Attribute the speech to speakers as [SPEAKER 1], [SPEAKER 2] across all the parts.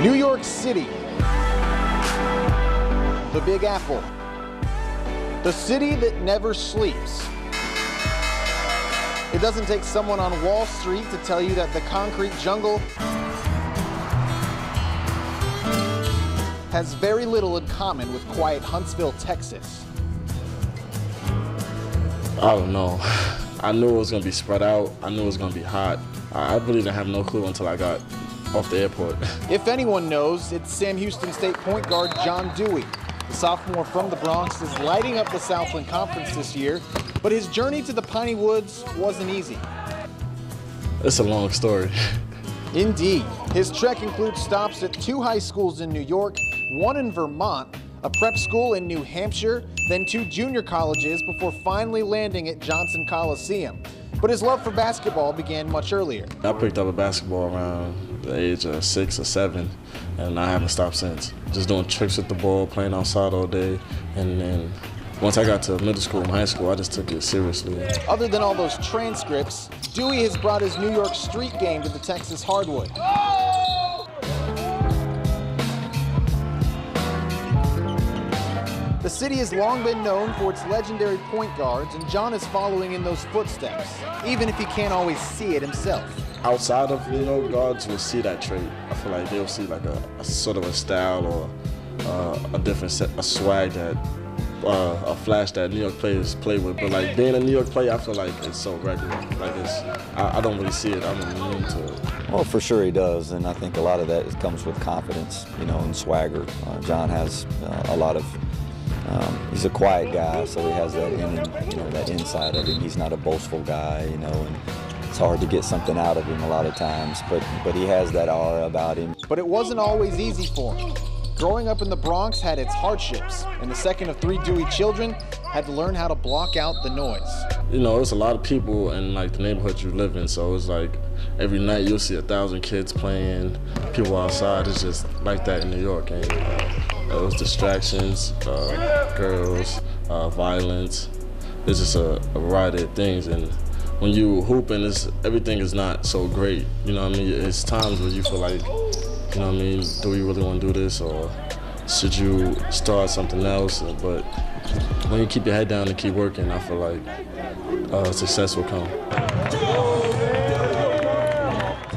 [SPEAKER 1] New York City, the Big Apple, the city that never sleeps. It doesn't take someone on Wall Street to tell you that the concrete jungle has very little in common with quiet Huntsville, Texas.
[SPEAKER 2] I don't know. I knew it was going to be spread out. I knew it was going to be hot. I really didn't have no clue until I got off the airport.
[SPEAKER 1] If anyone knows, it's Sam Houston State point guard John Dewey. The sophomore from the Bronx is lighting up the Southland Conference this year, but his journey to the Piney Woods wasn't easy.
[SPEAKER 2] It's a long story.
[SPEAKER 1] Indeed. His trek includes stops at 2 high schools in New York, 1 in Vermont, a prep school in New Hampshire, then 2 junior colleges before finally landing at Johnson Coliseum. But his love for basketball began much earlier.
[SPEAKER 2] I picked up a basketball around the age of 6 or 7, and I haven't stopped since. Just doing tricks with the ball, playing outside all day, and then once I got to middle school and high school, I just took it seriously.
[SPEAKER 1] Other than all those transcripts, Dewey has brought his New York street game to the Texas hardwood. The city has long been known for its legendary point guards, and John is following in those footsteps, even if he can't always see it himself.
[SPEAKER 2] Outside of New York, guards will see that trait. I feel like they'll see like a sort of a style or a different a swag that a flash that New York players play with. But like being a New York player, I feel like it's so regular. Like I don't really see it. I'm immune to it.
[SPEAKER 3] Well, for sure he does, and I think a lot of that comes with confidence, and swagger. John has a lot of. He's a quiet guy, so he has that that inside of him. He's not a boastful guy, and it's hard to get something out of him a lot of times, but he has that aura about him.
[SPEAKER 1] But it wasn't always easy for him. Growing up in the Bronx had its hardships, and the second of 3 Dewey children had to learn how to block out the noise.
[SPEAKER 2] It's a lot of people in like the neighborhood you live in, so it's like every night you'll see 1,000 kids playing, people outside. It's just like that in New York, and those distractions, girls, violence. It's just a variety of things, and when you hooping, everything is not so great. It's times where you feel like, do we really want to do this, or should you start something else? But when you keep your head down and keep working, I feel like success will come.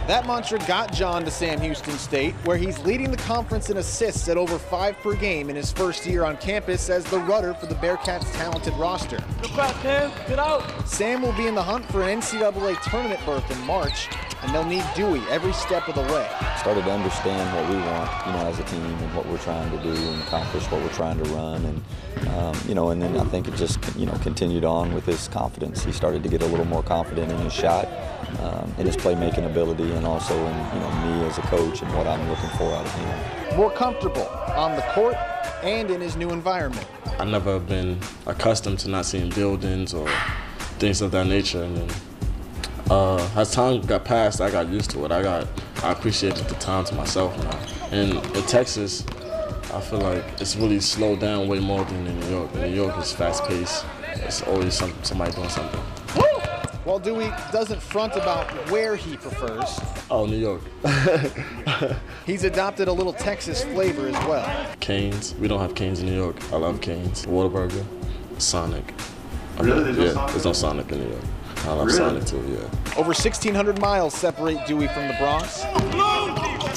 [SPEAKER 1] That mantra got John to Sam Houston State, where he's leading the conference in assists at over 5 per game in his first year on campus as the rudder for the Bearcats' talented roster.
[SPEAKER 4] Good back, Cam. Get out.
[SPEAKER 1] Sam will be in the hunt for an NCAA tournament berth in March, and they'll need Dewey every step of the way.
[SPEAKER 3] Started to understand what we want, as a team, and what we're trying to do and accomplish what we're trying to run, and and then I think it just continued on with his confidence. He started to get a little more confident in his shot, in his playmaking ability, and also in me as a coach and what I'm looking for out of him.
[SPEAKER 1] More comfortable on the court and in his new environment.
[SPEAKER 2] I've never been accustomed to not seeing buildings or things of that nature, and then as time got passed, I got used to it. I appreciated the time to myself now. And in Texas, I feel like it's really slowed down way more than in New York. In New York, it's fast-paced. It's always somebody doing something.
[SPEAKER 1] While Dewey doesn't front about where he prefers,
[SPEAKER 2] New York.
[SPEAKER 1] he's adopted a little Texas flavor as well.
[SPEAKER 2] Canes. We don't have Canes in New York. I love Canes. Whataburger, Sonic.
[SPEAKER 5] Really?
[SPEAKER 2] There's no Sonic in New York. I love Sonic too, yeah.
[SPEAKER 1] Over 1,600 miles separate Dewey from the Bronx,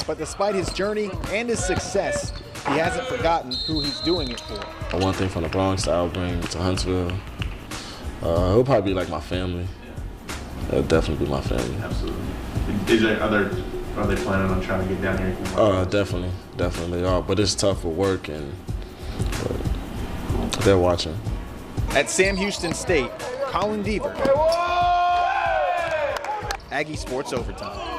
[SPEAKER 1] but despite his journey and his success, he hasn't forgotten who he's doing it for.
[SPEAKER 2] One thing from the Bronx that I'll bring to Huntsville, it'll probably be like my family. It'll definitely be my family.
[SPEAKER 5] Absolutely. Are they planning on trying to get down here?
[SPEAKER 2] Definitely they are. But it's tough with work, but they're watching.
[SPEAKER 1] At Sam Houston State, Colin Deaver, Aggie Sports Overtime.